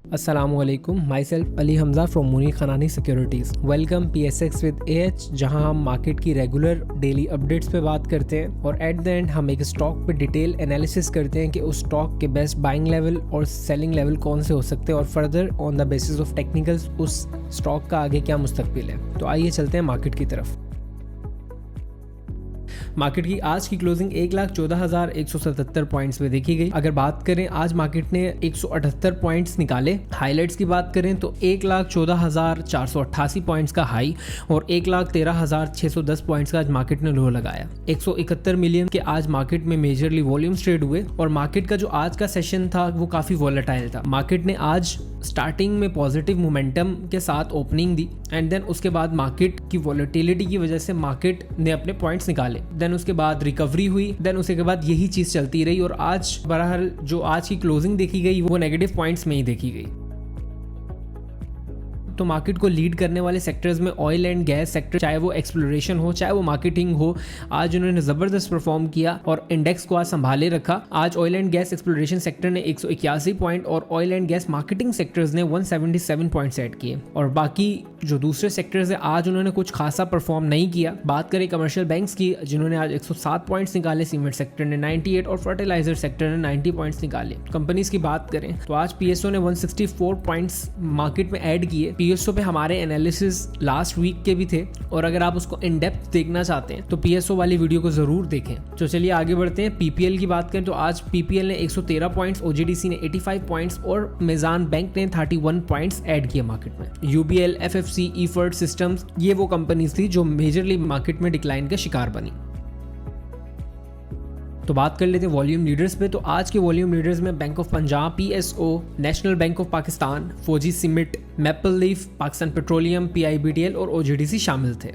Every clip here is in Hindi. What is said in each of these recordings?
अस्सलामुअलैकुम, myself Ali Hamza from Munir Khanani securities. Welcome PSX with AH, जहां हम मार्केट की रेगुलर डेली अपडेट्स पे बात करते हैं और एट द एंड हम एक स्टॉक पे डिटेल एनालिसिस करते हैं कि उस स्टॉक के बेस्ट बाइंग लेवल और सेलिंग लेवल कौन से हो सकते हैं और further on the basis of technicals उस स्टॉक का आगे क्या मुस्तकबिल है। तो आइए चलते हैं मार्केट की तरफ। मार्केट की आज की क्लोजिंग 1,14,177 पॉइंट्स में देखी गई। अगर बात करें आज मार्केट ने 178 पॉइंट्स निकाले। हाईलाइट्स की बात करें तो 1,14,488 पॉइंट्स का हाई और 1,13,610 पॉइंट्स का आज मार्केट ने लो लगाया। 171 मिलियन के आज मार्केट में मेजरली वॉल्यूम्स ट्रेड हुए और मार्केट का जो आज का सेशन था वो काफी वॉलेटाइल था। मार्केट ने आज स्टार्टिंग में पॉजिटिव मोमेंटम के साथ ओपनिंग दी एंड देन उसके बाद मार्केट की वॉलेटिलिटी की वजह से मार्केट ने अपने पॉइंट्स निकाले। देन उसके बाद रिकवरी हुई। देन उसके बाद यही चीज चलती रही और आज बहरहाल जो आज की क्लोजिंग देखी गई वो नेगेटिव पॉइंट्स में ही देखी गई। तो मार्केट को लीड करने वाले सेक्टर्स में ऑयल एंड गैस सेक्टर, चाहे वो एक्सप्लोरेशन हो चाहे वो मार्केटिंग हो, आज उन्होंने जबरदस्त परफॉर्म किया और इंडेक्स को आज संभाले रखा। आज oil and gas exploration sector ने 181 पॉइंट और oil and gas marketing sectors ने 177 पॉइंट्स ऐड किए और बाकी जो दूसरे सेक्टर्स है आज उन्होंने कुछ खासा परफॉर्म नहीं किया। बात करें कमर्शियल बैंक्स की, जिन्होंने आज 107 पॉइंट्स निकाले, सीमेंट सेक्टर ने 98 और फर्टिलाइजर सेक्टर ने 90 पॉइंट्स निकाले। कंपनीज की बात करें तो आज PSO ने 164 पॉइंट्स मार्केट में ऐड किए। PSO पे हमारे एनालिसिस लास्ट वीक के भी थे और अगर आप उसको इन डेप्थ देखना चाहते हैं तो PSO वाली वीडियो को जरूर देखें। तो चलिए आगे बढ़ते हैं। PPL की बात करें तो आज PPL ने 113 पॉइंट्स, OGDC ने 85 पॉइंट्स और मेजान बैंक ने 31 पॉइंट्स ऐड किए मार्केट में। UBL, FFC, EFERT सिस्टम्स, ये वो कंपनीज थी जो मेजरली मार्केट में डिक्लाइन का शिकार बनी। तो बात कर लेते हैं वॉल्यूम लीडर्स पे। तो आज के वॉल्यूम लीडर्स में bank of Punjab, PSO, national bank of Pakistan, Fauji cement, maple leaf, Pakistan petroleum, PIBTL और OGDC शामिल थे।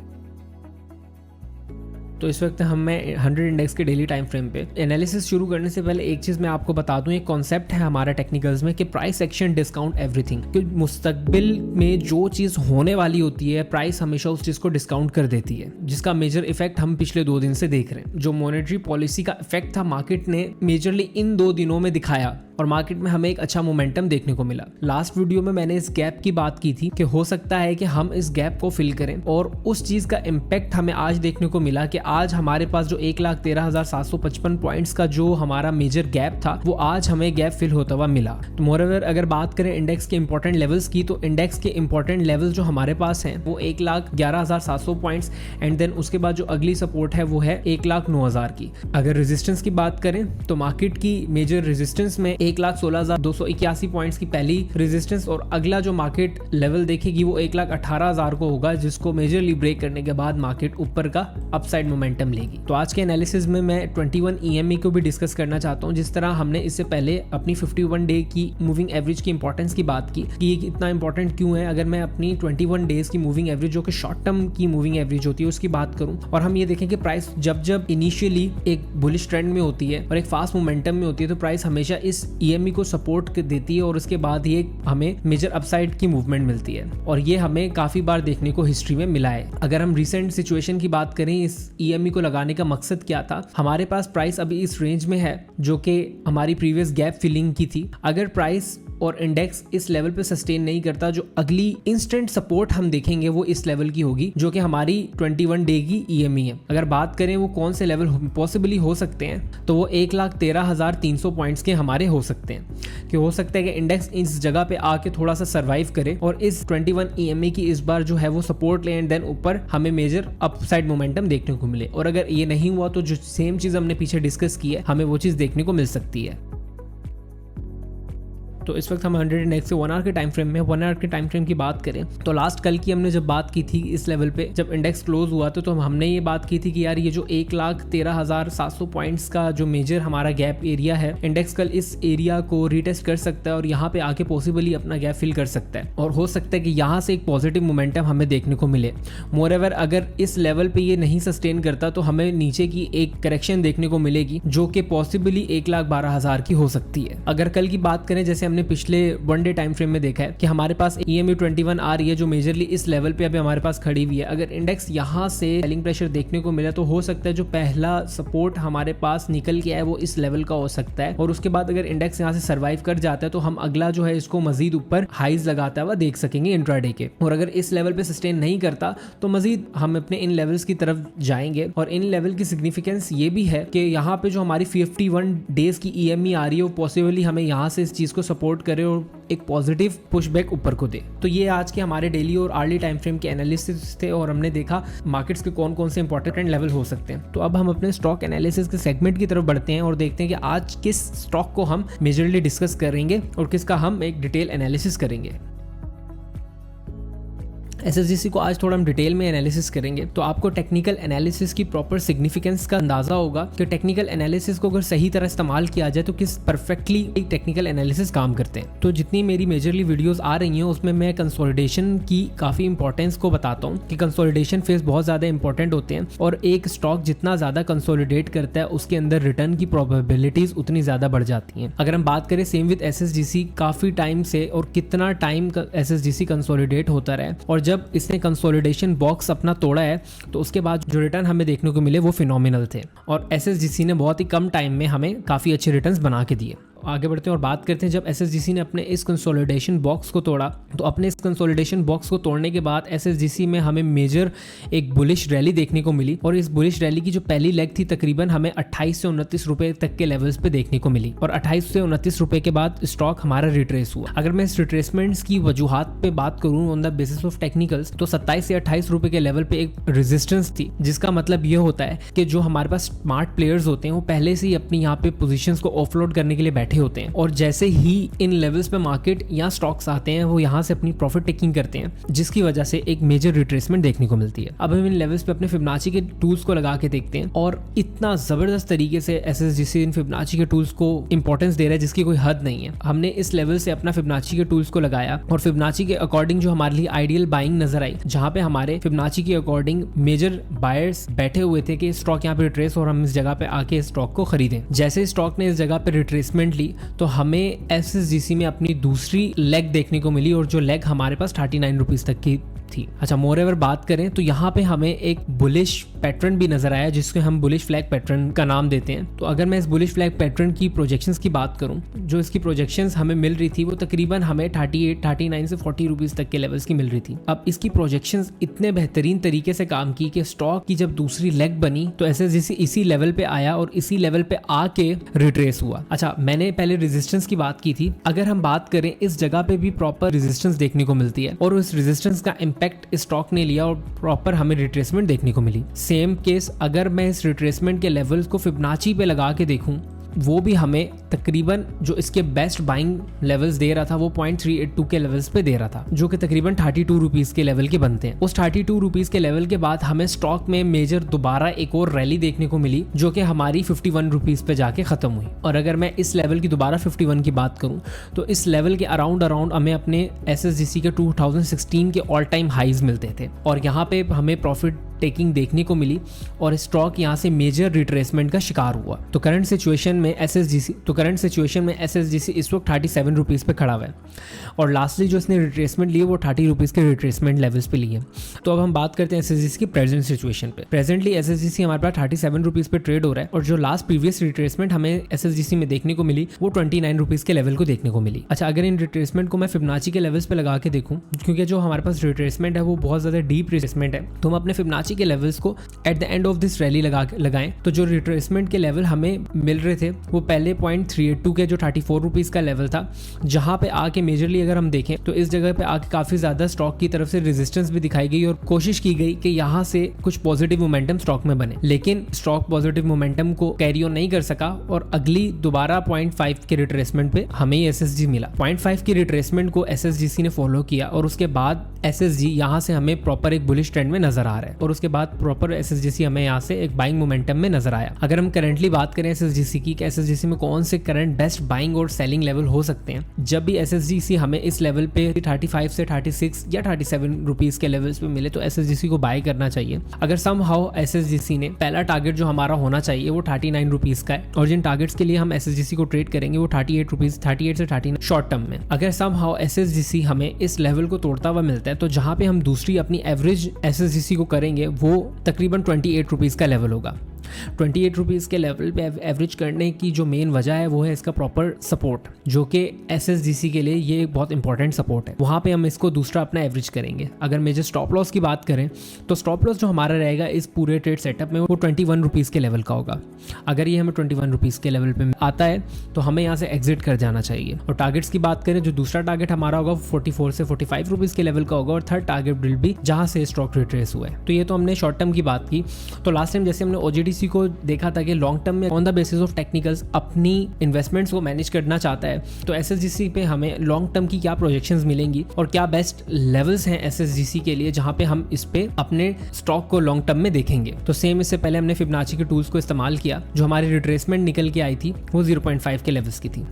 तो इस वक्त हमें 100 इंडेक्स के डेली टाइम फ्रेम पे एनालिसिस शुरू करने से पहले एक चीज मैं आपको बता दूं, एक कॉन्सेप्ट है हमारा टेक्निकल्स में कि प्राइस एक्शन डिस्काउंट एवरीथिंग। क्योंकि मुस्तकबिल में जो चीज होने वाली होती है प्राइस हमेशा उस चीज को डिस्काउंट कर देती है, जिसका मेजर इफेक्ट हम पिछले 2 दिन से देख रहे हैं। जो मॉनेटरी पॉलिसी का इफेक्ट था मार्केट ने मेजरली इन 2 दिनों में दिखाया और मार्केट में हमें एक अच्छा मोमेंटम देखने को मिला। लास्ट वीडियो में मैंने इस गैप की बात की थी कि हो सकता है कि हम इस गैप को फिल करें और उस चीज का इम्पैक्ट हमें आज देखने को मिला कि आज हमारे पास जो 1,13,755 पॉइंट्स का जो हमारा मेजर गैप था वो आज हमें गैप फिल होता हुआ मिला। तो मोreover अगर बात करें इंडेक्स के इंपॉर्टेंट लेवल्स की तो इंडेक्स के इंपॉर्टेंट लेवल्स जो हमारे पास हैं वो 1,11,700 पॉइंट्स एंड देन उसके बाद जो अगली सपोर्ट है वो है 1,09,000 की। अगर रेजिस्टेंस की बात करें तो मार्केट की मेजर रेजिस्टेंस में 1,16,281 पॉइंट्स की पहली रेजिस्टेंस और अगला जो मार्केट लेवल देखेगी वो 1,18,000 को होगा, जिसको मेजरली ब्रेक करने के बाद मार्केट ऊपर का अपसाइड मोमेंटम लेगी। तो आज के एनालिसिस में मैं 21 EMA को भी डिस्कस करना चाहता हूं। जिस तरह हमने इससे पहले अपनी 51 डे की मूविंग एवरेज की इंपॉर्टेंस की बात की कि ये इतना इंपॉर्टेंट क्यों है। अगर मैं अपनी 21 डेज की मूविंग एवरेज जो कि शॉर्ट टर्म की मूविंग एवरेज होती है उसकी बात करूं और हम ये देखें कि प्राइस जब इनिशियली एक बुलिश ट्रेंड में होती है और एक फास्ट मोमेंटम में होती है तो प्राइस हमेशा इस EMA को सपोर्ट देती है और उसके बाद ये हमें मेजर अपसाइड की मूवमेंट मिलती है और ये हमें काफी बार देखने को हिस्ट्री में मिला है। अगर हम रिसेंट सिचुएशन की बात करें, इस EMA को लगाने का मकसद क्या था, हमारे पास प्राइस अभी इस रेंज में है जो कि हमारी प्रीवियस गैप फिलिंग की थी। अगर प्राइस और इंडेक्स इस लेवल पे सस्टेन नहीं करता, जो अगली इंस्टेंट सपोर्ट हम देखेंगे वो इस लेवल की होगी जो कि हमारी 21 डे की EMA है। अगर बात करें वो कौन से लेवल पॉसिबली हो सकते हैं तो वो 1,13,300 पॉइंट्स के हमारे हो सकते हैं कि हो सकता है कि इंडेक्स इस जगह पे आके थोड़ा सा सर्वाइव करे और इस 21 EMA की इस बार जो है वो सपोर्ट ले एंड देन ऊपर हमें मेजर अपसाइड मोमेंटम देखने को मिले। और अगर ये नहीं हुआ तो जो सेम चीज हमने पीछे डिस्कस की है हमें वो चीज देखने को मिल सकती है। तो इस वक्त हम 100 इंडेक्स से 1 आवर के टाइम फ्रेम में 1 आवर के टाइम फ्रेम की बात करें तो लास्ट कल की हमने जब बात की थी इस लेवल पे जब इंडेक्स क्लोज हुआ था तो हमने ये बात की थी कि यार ये जो 1,13,700 पॉइंट्स का जो मेजर हमारा गैप एरिया है, इंडेक्स कल इस एरिया को रीटेस्ट कर सकता है और यहाँ पे आके पॉसिबली अपना गैप फिल कर सकता है और हो सकता है कि यहाँ से एक पॉजिटिव मोमेंटम हमें देखने को मिले। मोreover अगर इस लेवल पे ये नहीं सस्टेन करता तो हमें नीचे की एक करेक्शन देखने को मिलेगी जो कि पॉसिबली 1,12,000 की हो सकती है। अगर कल की बात करें, जैसे हमने पिछले वन डे टाइम फ्रेम में देखा है कि हमारे पास EMA 21 आ रही है जो मेजरली इस लेवल पे अभी हमारे पास खड़ी हुई है। अगर इंडेक्स यहाँ से सेलिंग प्रेशर देखने को मिला तो हो सकता है जो पहला सपोर्ट हमारे पास निकल के आए वो इस लेवल का हो सकता है, और उसके बाद अगर इंडेक्स यहाँ से सर्वाइव कर जाता है तो हम अगला जो है इसको मजीद ऊपर हाइज लगाता हुआ देख सकेंगे इंट्राडे के। और अगर इस लेवल पे सस्टेन नहीं करता तो मजीद हम अपने इन लेवल्स की तरफ जाएंगे। और इन लेवल की सिग्निफिकेंस ये भी है कि यहाँ पे जो हमारी 51 डेज की EME आ रही है वो पॉसिबली हमें यहाँ से इस चीज को सपोर्ट करे और एक पॉजिटिव पुशबैक ऊपर को दे। तो ये आज के हमारे डेली और अर्ली टाइम फ्रेम के एनालिसिस थे और हमने देखा मार्केट्स के कौन कौन से इंपॉर्टेंट लेवल हो सकते हैं। तो अब हम अपने स्टॉक एनालिसिस के सेगमेंट की तरफ बढ़ते हैं और देखते हैं कि आज किस स्टॉक को हम मेजरली डिस्कस करेंगे और किसका हम एक डिटेल एनालिसिस करेंगे। SSGC को आज थोड़ा हम डिटेल में एनालिसिस करेंगे तो आपको टेक्निकल एनालिसिस की प्रॉपर सिग्निफिकेंस का अंदाजा होगा कि टेक्निकल एनालिसिस को अगर सही तरह इस्तेमाल किया जाए तो किस परफेक्टली एक टेक्निकल एनालिसिस काम करते हैं। तो जितनी मेरी मेजरली वीडियोस आ रही हैं उसमें मैं कंसोलिडेशन की काफ़ी इंपॉर्टेंस को बताता हूँ कि कंसोलिडेशन फेज बहुत ज़्यादा इंपॉर्टेंट होते हैं और एक स्टॉक जितना ज़्यादा कंसोलिडेट करता है उसके अंदर रिटर्न की प्रोबेबिलिटीज उतनी ज़्यादा बढ़ जाती हैं। अगर हम बात करें सेम विद SSGC काफ़ी टाइम से और कितना टाइम SSGC कंसोलिडेट होता रहा है और जब इसने कंसोलिडेशन बॉक्स अपना तोड़ा है तो उसके बाद जो रिटर्न हमें देखने को मिले वो फिनोमिनल थे और SSGC ने बहुत ही कम टाइम में हमें काफ़ी अच्छे रिटर्न्स बना के दिए। आगे बढ़ते हैं और बात करते हैं जब SSGC ने अपने इस कंसोलिडेशन बॉक्स को तोड़ा तो अपने इस कंसोलिडेशन बॉक्स को तोड़ने के बाद SSGC में हमें मेजर एक बुलिश रैली देखने को मिली और इस बुलिश रैली की जो पहली लेग थी तकरीबन हमें 28 से 29 रुपए तक के लेवल्स पे देखने को मिली और 28 से 29 रुपए के बाद स्टॉक हमारा रिट्रेस हुआ। अगर मैं इस रिट्रेसमेंट्स की वजूहात पे बात करूं on the basis of technicals तो 27 से 28 रुपए के लेवल पे एक रेजिस्टेंस थी, जिसका मतलब ये होता है कि जो हमारे पास स्मार्ट प्लेयर्स होते हैं वो पहले से ही अपनी यहाँ पे पोजीशंस को ऑफलोड करने के लिए बैठे होते हैं और जैसे ही इन लेवल्स पे मार्केट या स्टॉक्स आते हैं वो यहाँ से अपनी प्रॉफिट टेकिंग करते हैं जिसकी वजह से एक मेजर रिट्रेसमेंट देखने को मिलती है। अब हम इन लेवल्स पे अपने फिबोनाची के टूल्स को लगा के देखते हैं और इतना जबरदस्त तरीके से SSGC इन फिबोनाची के टूल्स को इंपॉर्टेंस दे रहा है जिसकी कोई हद नहीं है। हमने इस लेवल से अपना फिबोनाची के टूल्स को लगाया और फिबोनाची के अकॉर्डिंग जो हमारे लिए आइडियल बाइंग नजर आई, जहां पे हमारे फिबोनाची के अकॉर्डिंग मेजर बायर्स बैठे हुए थे कि स्टॉक यहाँ पे रिट्रेस और हम इस जगह पे आके स्टॉक को खरीदें। जैसे स्टॉक ने इस जगह पे रिट्रेसमेंट ली तो हमें SSGC में अपनी दूसरी लेग देखने को मिली और जो लेग हमारे पास 39 रुपीज तक की थी। अच्छा, मोरेओवर बात करें तो यहाँ पे हमें एक बुलिश पैटर्न भी नजर आया जिसको हम बुलिश फ्लैग पैटर्न का नाम देते हैं। तो अगर मैं इस बुलिश फ्लैग पैटर्न की प्रोजेक्शंस की बात करूं, जो इसकी प्रोजेक्शंस हमें मिल रही थी वो तकरीबन हमें 38, 39 से 40 रुपीज तक के लेवल्स की मिल रही थी। अब इसकी प्रोजेक्शंस इतने बेहतरीन तरीके से काम की कि स्टॉक की जब दूसरी लेग बनी तो SSGC इसी लेवल पे आया और इसी लेवल पे आके रिट्रेस हुआ। अच्छा, मैंने पहले रेजिस्टेंस की बात की थी, अगर हम बात करें इस जगह पे भी प्रॉपर रेजिस्टेंस देखने को मिलती है और उस रेजिस्टेंस का इम्पैक्ट स्टॉक ने लिया और प्रॉपर हमें रिट्रेसमेंट देखने को मिली। सेम केस अगर मैं इस रिट्रेसमेंट के लेवल्स को फिबोनाची पे लगा के देखूं वो भी हमें तकरीबन जो इसके बेस्ट बाइंग लेवल्स दे रहा था वो 0.382 के लेवल्स पे दे रहा था, जो कि तकरीबन 32 रुपीस के लेवल के बनते हैं। उस 32 रुपीस के लेवल के बाद हमें स्टॉक में मेजर दोबारा एक और रैली देखने को मिली जो कि हमारी 51 रुपीस पे जाके खत्म हुई। और अगर मैं इस लेवल की दोबारा 51 की बात करूं तो इस लेवल के अराउंड हमें अपने SSGC के 2016 के ऑल टाइम हाईज मिलते थे और यहाँ पे हमें प्रॉफिट टेकिंग देखने को मिली और स्टॉक यहाँ से मेजर रिट्रेसमेंट का शिकार हुआ। तो करंट सिचुएशन में SSGC इस वक्त 37 रुपीस पे खड़ा हुआ है और लास्टली जो इसने रिट्रेसमेंट लिए वो 30 रुपीस के रिट्रेसमेंट लेवल्स पे लिए। तो अब हम बात करते हैं SSGC की प्रेजेंट सिचुएशन पे। प्रेजेंटली SSGC हमारे पास 37 रुपीस पे ट्रेड हो रहा है और जो लास्ट प्रीवियस रिट्रेसमेंट हमें SSGC में देखने को मिली वो 29 रुपीस के लेवल को देखने को मिली। अच्छा, अगर इन रिट्रेसमेंट को मैं फिबोनाची के लेवल्स पे लगा के देखूं, क्योंकि जो हमारे पास रिट्रेसमेंट है वो बहुत ज्यादा डीप रिट्रेसमेंट है, तो हम अपने फिबोनाची के लेवल्स को at the end of this rally लगाएं तो जो रिट्रेसमेंट के लेवल हमें मिल रहे थे वो पहले 0.382 के जो 34 रुपीस का लेवल था, जहां पे आके मेजरली अगर हम देखें तो इस जगह पे आके काफी ज्यादा स्टॉक की तरफ से रेजिस्टेंस भी दिखाई गई और कोशिश की गई कि यहां से कुछ पॉजिटिव मोमेंटम स्टॉक में बने, लेकिन स्टॉक पॉजिटिव मोमेंटम को कैरी ऑन नहीं कर सका और अगली दोबारा 0.5 के रिट्रेसमेंट पे हमें SSG मिला। 0.5 की रिट्रेसमेंट को SSGC ने फॉलो किया और उसके बाद SSG यहां से हमें प्रॉपर एक बुलिश ट्रेंड में नजर आ रहा है और उसके बाद प्रॉपर SSGC हमें यहाँ से एक बाइंग मोमेंटम में नजर आया। अगर हम करंटली बात करें SSGC की, SSGC में कौन से करंट बेस्ट बाइंग और सेलिंग लेवल हो सकते हैं, जब भी SSGC हमें इस लेवल पे 35 से 36 या 37 रुपीज के लेवल्स पे मिले तो SSGC को बाय करना चाहिए। अगर समहाउ SSGC ने पहला टारगेट जो हमारा होना चाहिए वो 39 रुपीज का है और जिन टारगेट्स के लिए हम SSGC को ट्रेड करेंगे वो 38 रुपीज, 38 से 39 शॉर्ट टर्म में। अगर समहाउ SSGC हमें इस लेवल को तोड़ता हुआ मिलता है तो जहां पे हम दूसरी अपनी एवरेज SSGC को करेंगे वो तकरीबन 28 रुपीज का लेवल होगा। 28 रुपीज़ के लेवल पे एवरेज करने की जो मेन वजह है वो है इसका प्रॉपर सपोर्ट, जो कि SSGC के लिए ये एक बहुत इंपॉर्टेंट सपोर्ट है। वहाँ पे हम इसको दूसरा अपना एवरेज करेंगे। अगर मेजर स्टॉप लॉस की बात करें तो स्टॉप लॉस जो हमारा रहेगा इस पूरे ट्रेड सेटअप में वो 21 रुपीज़ के लेवल का होगा। अगर ये हमें 21 रुपीज़ के लेवल पे आता है तो हमें यहाँ से एग्जिट कर जाना चाहिए। और टारगेट्स की बात करें, जो दूसरा टारगेट हमारा होगा 44 से 45 रुपीज़ के लेवल का होगा और थर्ड टारगेट विल भी जहाँ से स्टॉक रिट्रेस हुआ है। तो ये तो हमने शॉर्ट टर्म की बात की। तो लास्ट टाइम जैसे हमने OGDC को देखा था कि लॉन्ग टर्म में on the basis of technicals अपनी इन्वेस्टमेंट्स को मैनेज करना चाहता है, तो SSGC पे हमें लॉन्ग टर्म की क्या प्रोजेक्शंस मिलेंगी और क्या बेस्ट लेवल्स हैं SSGC के लिए जहां पे हम इस पे अपने स्टॉक को लॉन्ग टर्म में देखेंगे। तो सेम इससे पहले हमने फिबोनाची के टूल्स को इस्तेमाल किया। जो हमारी रिट्रेसमेंट निकल के आई थी वो 0.5 के लेवल्स की थी।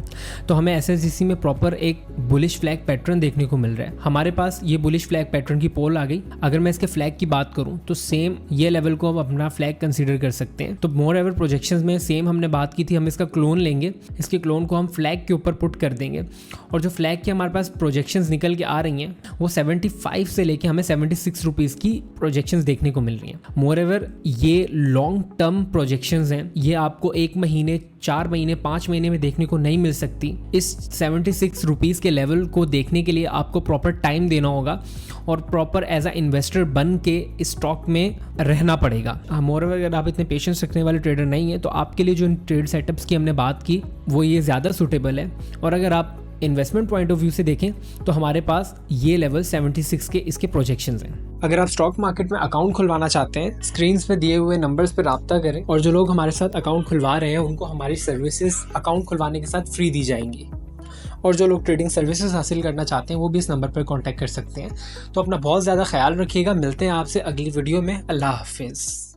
तो हमें SSGC में प्रॉपर एक बुलिश फ्लैग पैटर्न देखने को मिल रहा है। हमारे पास ये बुलिश फ्लैग पैटर्न की पोल आ गई। अगर मैं इसके फ्लैग की बात करूं तो सेम ये लेवल को हम अपना फ्लैग कंसीडर कर सकते हैं। तो मोर एवर प्रोजेक्शंस में सेम हमने बात की थी, हम इसका क्लोन लेंगे, इसके क्लोन को हम फ्लैग के ऊपर पुट कर देंगे और जो फ्लैग की हमारे पास प्रोजेक्शंस निकल के आ रही हैं वो 75 से लेके हमें 76 रुपीज़ की प्रोजेक्शंस देखने को मिल रही हैं। मोर एवर ये लॉन्ग टर्म प्रोजेक्शंस हैं, ये आपको 1 महीने, 4 महीने, 5 महीने में देखने को नहीं मिल सकती। इस 76 रुपीज़ के लेवल को देखने के लिए आपको प्रॉपर टाइम देना होगा और प्रॉपर एज अ इन्वेस्टर बन के इस स्टॉक में रहना पड़ेगा। मोर ओवर अगर आप इतने पेशेंस रखने वाले ट्रेडर नहीं है तो आपके लिए जो इन ट्रेड सेटअप्स की हमने बात की वो ये ज़्यादा सूटेबल है। और अगर आप इन्वेस्टमेंट पॉइंट ऑफ व्यू से देखें तो हमारे पास ये लेवल 76 के इसके प्रोजेक्शंस हैं। अगर आप स्टॉक मार्केट में अकाउंट खुलवाना चाहते हैं, स्क्रीन्स पे दिए हुए नंबर्स पे राब्ता करें और जो लोग हमारे साथ अकाउंट खुलवा रहे हैं उनको हमारी सर्विसेज अकाउंट खुलवाने के साथ फ्री दी जाएंगी। और जो लोग ट्रेडिंग सर्विसेज हासिल करना चाहते हैं वो भी इस नंबर पर कांटेक्ट कर सकते हैं। तो अपना बहुत ज़्यादा ख्याल रखिएगा। मिलते हैं आपसे अगली वीडियो में। अल्लाह हाफिज़।